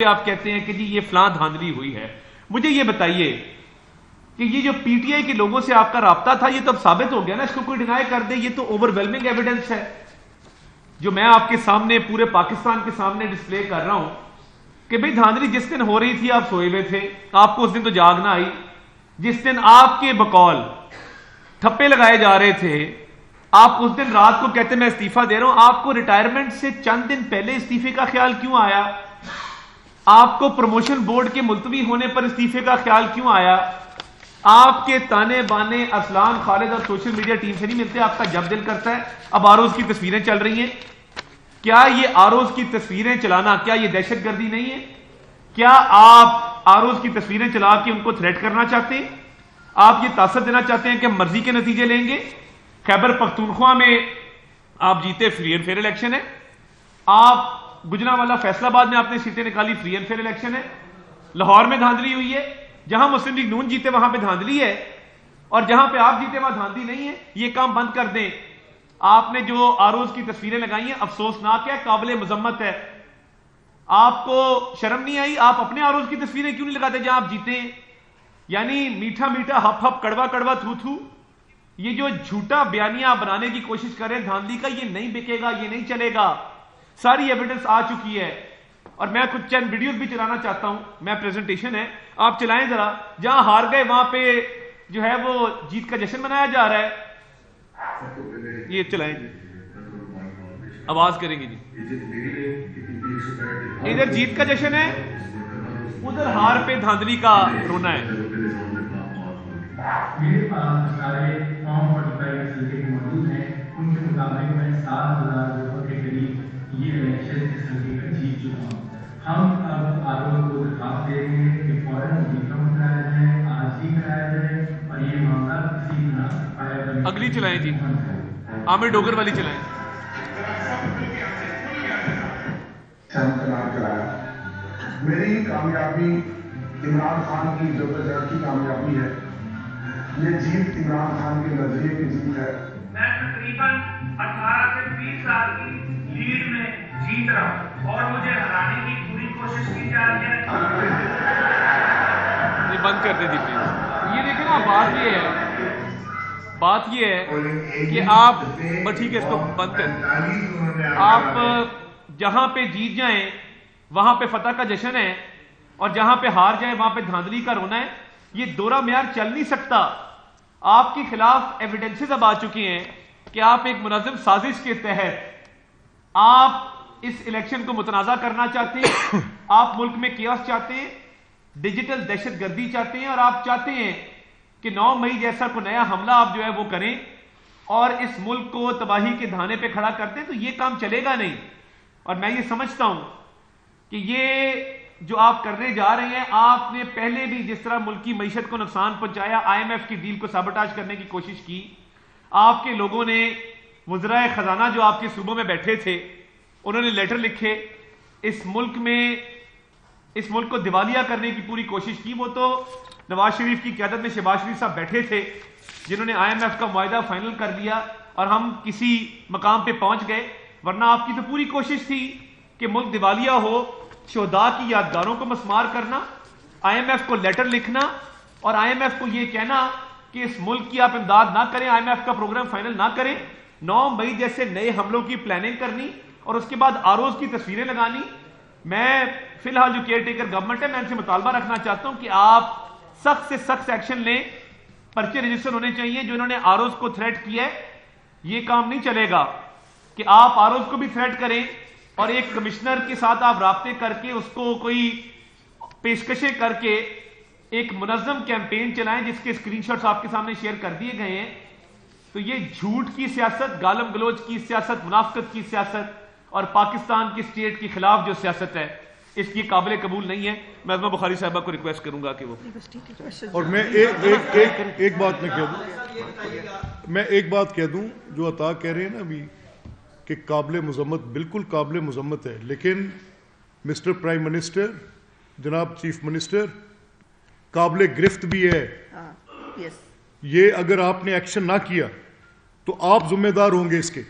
آپ کہتے ہیں کہ جی یہ فلاں دھاندلی ہوئی ہے. مجھے یہ بتائیے کہ یہ جو پی ٹی آئی کے لوگوں سے آپ کا رابطہ تھا یہ تو اب ثابت ہو گیا نا, اس کو کوئی ڈینائی کر دے, یہ تو اوور ویلمنگ ایویڈنس ہے جو میں آپ کے سامنے پورے پاکستان کے سامنے ڈسپلے کر رہا ہوں کہ بھئی دھاندلی جس دن ہو رہی تھی آپ سوئے ہوئے تھے, آپ کو اس دن تو جاگ نہ آئی. جس دن آپ کے بقول ٹھپے لگائے جا رہے تھے, آپ اس دن رات کو کہتے میں استعفیٰ دے رہا ہوں, آپ کو ریٹائرمنٹ سے چند دن پہلے استعفے کا خیال کیوں آیا؟ آپ کو پروموشن بورڈ کے ملتوی ہونے پر استعفے کا خیال کیوں آیا؟ آپ کے تانے بانے ارسلان خالد اور سوشل میڈیا ٹیم سے نہیں ملتے, آپ کا جب دل کرتا ہے. اب آروز کی تصویریں چل رہی ہیں, کیا یہ آروز کی تصویریں چلانا کیا یہ دہشت گردی نہیں ہے؟ کیا آپ آروز کی تصویریں چلا کے ان کو تھریٹ کرنا چاہتے ہیں؟ آپ یہ تاثر دینا چاہتے ہیں کہ ہم مرضی کے نتیجے لیں گے؟ خیبر پختونخوا میں آپ جیتے, فری اینڈ فیئر الیکشن ہے. آپ گجرانوالہ فیصل آباد میں آپ نے سیٹیں نکالی, فری اینڈ فیئر الیکشن ہے. لاہور میں دھاندلی ہوئی ہے, جہاں مسلم لیگ نون جیتے وہاں پہ دھاندلی ہے, اور جہاں پہ آپ جیتے وہاں دھاندلی نہیں ہے. یہ کام بند کر دیں. آپ نے جو آروز کی تصویریں لگائی ہیں افسوسناک ہے, قابل مذمت ہے. آپ کو شرم نہیں آئی؟ آپ اپنے آروز کی تصویریں کیوں نہیں لگاتے جہاں آپ جیتے ہیں؟ یعنی میٹھا میٹھا ہپ ہپ کڑوا کڑوا تھو تھو, یہ جو جھوٹا بیانیہ بنانے کی کوشش کریں دھاندلی کا, یہ نہیں بکے گا, یہ نہیں چلے گا. ساری ایویڈنس آ چکی ہے, اور میں کچھ چند ویڈیوز بھی چلانا چاہتا ہوں. میں پریزنٹیشن ہے, آپ چلائیں ذرا. جہاں ہار گئے وہاں پہ جو ہے وہ جیت کا جشن منایا جا رہا ہے. یہ چلائیں جی, آواز کریں گے جی. ادھر جیت کا جشن ہے, ادھر ہار پہ دھاندلی کا رونا ہے. میرے پاس سارے فارم 45 سرٹیفکیٹ موجود ہیں, ان کے مطابق میں 7,000 ووٹوں کے قریب یہ الیکشن کے سرٹیفکیٹ جیت چکا ہوں. ہم اب آروز کو درخواست دیں گے کہ فوراً ریفرنڈ کرایا جائے, آج ہی کرایا جائے, اور یہ معاملہ کسی طرح پایا جائے. اگلی چلائیں جی, عامر ڈوگر والی چلائیں. میری کامیابی عمران خان کی جدوجہد کی کامیابی ہے. یہ جیت عمران خان کے نظریے کی جیت ہے. میں تقریباً 18 سے 20 سال کی لیڈ میں جیت رہا ہوں, اور مجھے ہرانے کی پوری کوشش کی جا رہی ہے. یہ بند کر دے دی پلیز. یہ دیکھیں نا, بات یہ ہے کہ آپ ٹھیک ہے, اس کو بند کر دیں. آپ جہاں پہ جیت جائیں وہاں پہ فتح کا جشن ہے, اور جہاں پہ ہار جائیں وہاں پہ دھاندلی کا رونا ہے. یہ دورہ معیار چل نہیں سکتا. آپ کے خلاف ایویڈنسز اب آ چکی ہیں کہ آپ ایک منظم سازش کے تحت آپ اس الیکشن کو متنازع کرنا چاہتے ہیں. آپ ملک میں کیوس چاہتے ہیں, ڈیجیٹل دہشت گردی چاہتے ہیں, اور آپ چاہتے ہیں کہ 9 مئی جیسا کوئی نیا حملہ آپ جو ہے وہ کریں اور اس ملک کو تباہی کے دھانے پہ کھڑا کرتے ہیں. تو یہ کام چلے گا نہیں. اور میں یہ سمجھتا ہوں کہ یہ جو آپ کرنے جا رہے ہیں, آپ نے پہلے بھی جس طرح ملک کی معیشت کو نقصان پہنچایا, آئی ایم ایف کی ڈیل کو سابوٹاج کرنے کی کوشش کی, آپ کے لوگوں نے وزرائے خزانہ جو آپ کے صوبوں میں بیٹھے تھے انہوں نے لیٹر لکھے, اس ملک کو دیوالیہ کرنے کی پوری کوشش کی. وہ تو نواز شریف کی قیادت میں شہباز شریف صاحب بیٹھے تھے جنہوں نے آئی ایم ایف کا معاہدہ فائنل کر دیا اور ہم کسی مقام پہ پہنچ گئے. ورنہ آپ کی تو پوری کوشش تھی کہ ملک دیوالیہ ہو, شہداء کی یادگاروں کو مسمار کرنا, آئی ایم ایف کو لیٹر لکھنا, اور آئی ایم ایف کو یہ کہنا کہ اس ملک کی آپ امداد نہ کریں, آئی ایم ایف کا پروگرام فائنل نہ کریں, 9 مئی جیسے نئے حملوں کی پلاننگ کرنی, اور اس کے بعد آروز کی تصویریں لگانی. میں فی الحال جو کیئر ٹیکر گورنمنٹ ہے, میں ان سے مطالبہ رکھنا چاہتا ہوں کہ آپ سخت سے سخت ایکشن لیں. پرچے رجسٹر ہونے چاہیے. جو انہوں نے آروز کو تھریٹ کیا ہے, یہ کام نہیں چلے گا کہ آپ آروز کو بھی تھریٹ کریں اور ایک کمشنر کے ساتھ آپ رابطے کر کے اس کو کوئی پیشکشیں کر کے ایک منظم کیمپین چلائیں جس کے اسکرین شاٹس آپ کے سامنے شیئر کر دیے گئے ہیں. تو یہ جھوٹ کی سیاست, گالم گلوچ کی سیاست, منافقت کی سیاست اور پاکستان کی اسٹیٹ کے خلاف جو سیاست ہے, اس کی قابل قبول نہیں ہے. میں ازما بخاری صاحبہ کو ریکویسٹ کروں گا کہ وہ, اور میں ایک بات کہہ دوں جو عطا کہہ رہے ہیں نا ابھی کہ قابل مذمت, بالکل قابل مذمت ہے, لیکن مسٹر پرائم منسٹر, جناب چیف منسٹر, قابل گرفت بھی ہے. یہ اگر آپ نے ایکشن نہ کیا تو آپ ذمہ دار ہوں گے اس کے.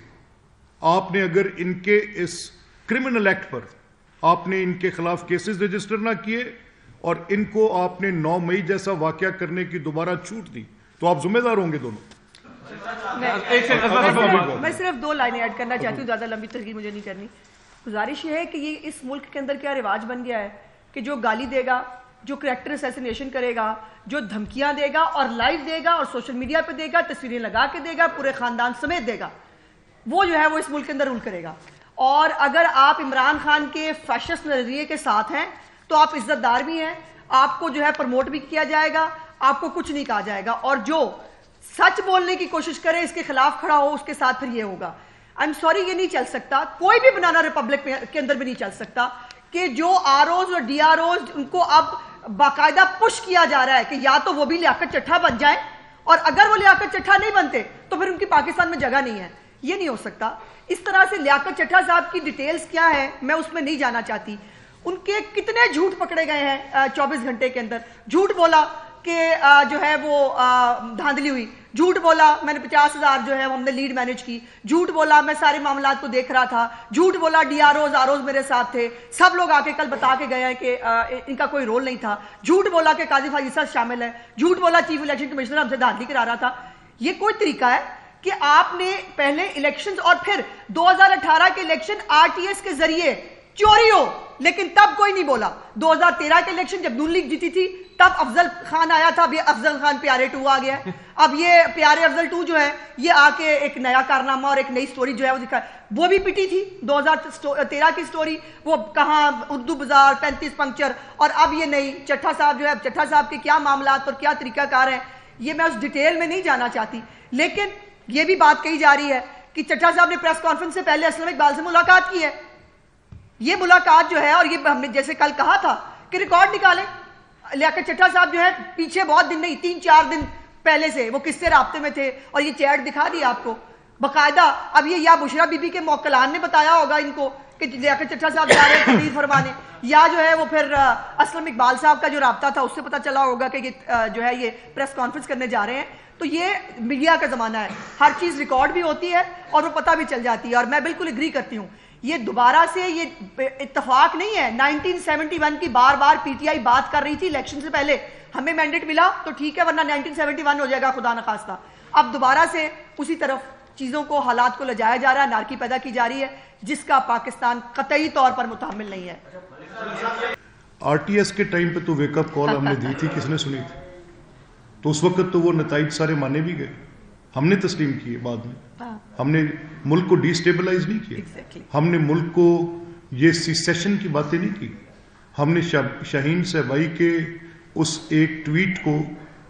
آپ نے اگر ان کے اس کرمنل ایکٹ پر آپ نے ان کے خلاف کیسز رجسٹر نہ کیے اور ان کو آپ نے 9 مئی جیسا واقعہ کرنے کی دوبارہ چھوٹ دی, تو آپ ذمہ دار ہوں گے دونوں. میں صرف 2 لائنیں ایڈ کرنا چاہتی ہوں, زیادہ لمبی تقریر مجھے نہیں کرنی. گزارش یہ ہے کہ یہ اس ملک کے اندر کیا رواج بن گیا ہے کہ جو گالی دے گا, جو کریکٹر اسیسینیشن کرے گا, جو دھمکیاں دے گا اور لائیو دے گا اور سوشل میڈیا پہ دے گا, تصویریں لگا کے دے گا, پورے خاندان سمیت دے گا, وہ جو ہے وہ اس ملک کے اندر رول کرے گا. اور اگر آپ عمران خان کے فیشسٹ نظریے کے ساتھ ہیں تو آپ عزت دار بھی ہیں, آپ کو جو ہے پروموٹ بھی کیا جائے گا, آپ کو کچھ نہیں کہا جائے گا. اور جو سچ بولنے کی کوشش کرے, اس کے خلاف کھڑا ہو, اس کے ساتھ پھر یہ ہوگا. آئی ایم سوری, یہ نہیں چل سکتا, کوئی بھی بنانا ریپبلک کے اندر بھی نہیں چل سکتا کہ جو آر اوز اور ڈی آر اوز ان کو اب باقاعدہ پش کیا جا رہا ہے کہ یا تو وہ بھی لیاقت چٹھا بن جائیں, اور اگر وہ لیاقت چٹھا نہیں بنتے تو پھر ان کی پاکستان میں جگہ نہیں ہے. یہ نہیں ہو سکتا. اس طرح سے لیاقت چٹھا صاحب کی ڈیٹیلز کیا ہے میں اس میں نہیں جانا چاہتی. ان کے کتنے جھوٹ پکڑے گئے ہیں 24 گھنٹے کے اندر. جھوٹ بولا کہ جو ہے وہ دھاندلی ہوئی, جھوٹ بولا میں نے 50,000 جو ہے ہم نے لیڈ مینج کی, جھوٹ بولا میں سارے معاملات کو دیکھ رہا تھا, جھوٹ بولا ڈی آر اوز میرے ساتھ تھے, سب لوگ آ کے کل بتا کے گئے ہیں کہ ان کا کوئی رول نہیں تھا, جھوٹ بولا کہ قاضی فائزہ شامل ہے, جھوٹ بولا چیف الیکشن کمشنر ہم سے دھاندلی کرا رہا تھا. یہ کوئی طریقہ ہے کہ آپ نے پہلے الیکشنز اور پھر 2018 کے الیکشن آر ٹی ایس کے ذریعے چوری ہو, لیکن تب کوئی نہیں بولا. 2013 کے الیکشن جب نون لیگ جیتی تھی تب افضل خان آیا تھا, اب یہ افضل خان پیارے 2 آ گیا ہے. اب یہ پیارے افضل 2 جو ہے یہ آ کے ایک نیا کارنامہ اور ایک نئی سٹوری جو ہے وہ دکھا. وہ بھی پٹی تھی 2013 کی سٹوری, وہ کہاں اردو بازار 35 پنکچر, اور اب یہ نئی چٹھا صاحب جو ہے, چٹھا صاحب کے کیا معاملات اور کیا طریقہ کار ہیں یہ میں اس ڈیٹیل میں نہیں جانا چاہتی. لیکن یہ بھی بات کہی جا رہی ہے کہ چٹھا صاحب نے پریس کانفرنس سے پہلے اسلم اقبال سے ملاقات کی ہے. یہ ملاقات جو ہے, اور یہ ہم نے جیسے کل کہا تھا کہ ریکارڈ نکالیں, لیاقت چٹھا صاحب جو ہے پیچھے بہت دن نہیں 3-4 دن پہلے سے وہ کس سے رابطے میں تھے, اور یہ چیٹ دکھا دی آپ کو باقاعدہ. اب یہ یا بشرا بی بی کے موکلان نے بتایا ہوگا ان کو کہ لیاقت چٹھا صاحب جا رہے ہیں تقریر فرمانے, یا جو ہے وہ پھر اسلم اقبال صاحب کا جو رابطہ تھا اس سے پتہ چلا ہوگا کہ یہ جو ہے یہ پریس کانفرنس کرنے جا رہے ہیں. تو یہ میڈیا کا زمانہ ہے, ہر چیز ریکارڈ بھی ہوتی ہے اور وہ پتہ بھی چل جاتی ہے. اور میں بالکل اگری کرتی ہوں, یہ دوبارہ سے یہ اتفاق نہیں ہے. 1971 کی بار بار پی ٹی آئی بات کر رہی تھی الیکشن سے پہلے, ہمیں مینڈیٹ ملا تو ٹھیک ہے, ورنہ 1971 ہو جائے گا خدا نخواستہ. اب دوبارہ سے اسی طرف چیزوں کو, حالات کو لجایا جا رہا ہے, نارکی پیدا کی جا رہی ہے جس کا پاکستان قطعی طور پر متحمل نہیں ہے. آر ٹی ایس کے ٹائم پہ تو ویک اپ کال ہم نے دی تھی, کس نے سنی تھی؟ تو اس وقت تو وہ نتائج سارے مانے بھی گئے, ہم نے تسلیم کیے. بعد میں ہم نے ملک کو ڈی اسٹیبلائز نہیں کیا, ہم نے ملک کو یہ سیسیشن کی باتیں نہیں کی. ہم نے شاہین صاحبائی کے اس ایک ٹویٹ کو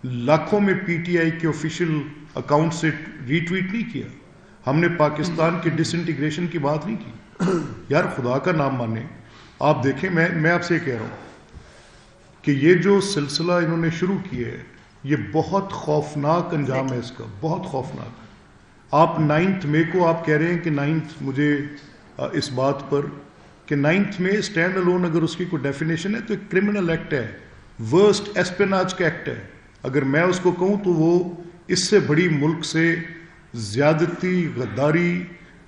لاکھوں میں پی ٹی آئی کے آفیشیل اکاؤنٹ سے ری ٹویٹ نہیں کیا. ہم نے پاکستان کے ڈس انٹیگریشن کی بات نہیں کی. یار خدا کا نام مانے, آپ دیکھیں, میں آپ سے یہ کہہ رہا ہوں کہ یہ جو سلسلہ انہوں نے شروع کیا ہے یہ بہت خوفناک انجام ہے اس کا, بہت خوفناک. آپ 9 مئی کو آپ کہہ رہے ہیں کہ 9 مجھے اس بات پر کہ 9 مئی اسٹینڈ الون اگر اس کی کوئی ڈیفینیشن ہے تو ایک کرمنل ایکٹ ہے, ورسٹ ایسپیناج کا ایکٹ ہے. اگر میں اس کو کہوں تو وہ اس سے بڑی ملک سے زیادتی, غداری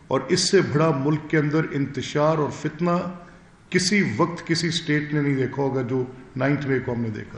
اور اس سے بڑا ملک کے اندر انتشار اور فتنہ کسی وقت کسی اسٹیٹ نے نہیں دیکھا ہوگا جو 9 مئی کو ہم نے دیکھا.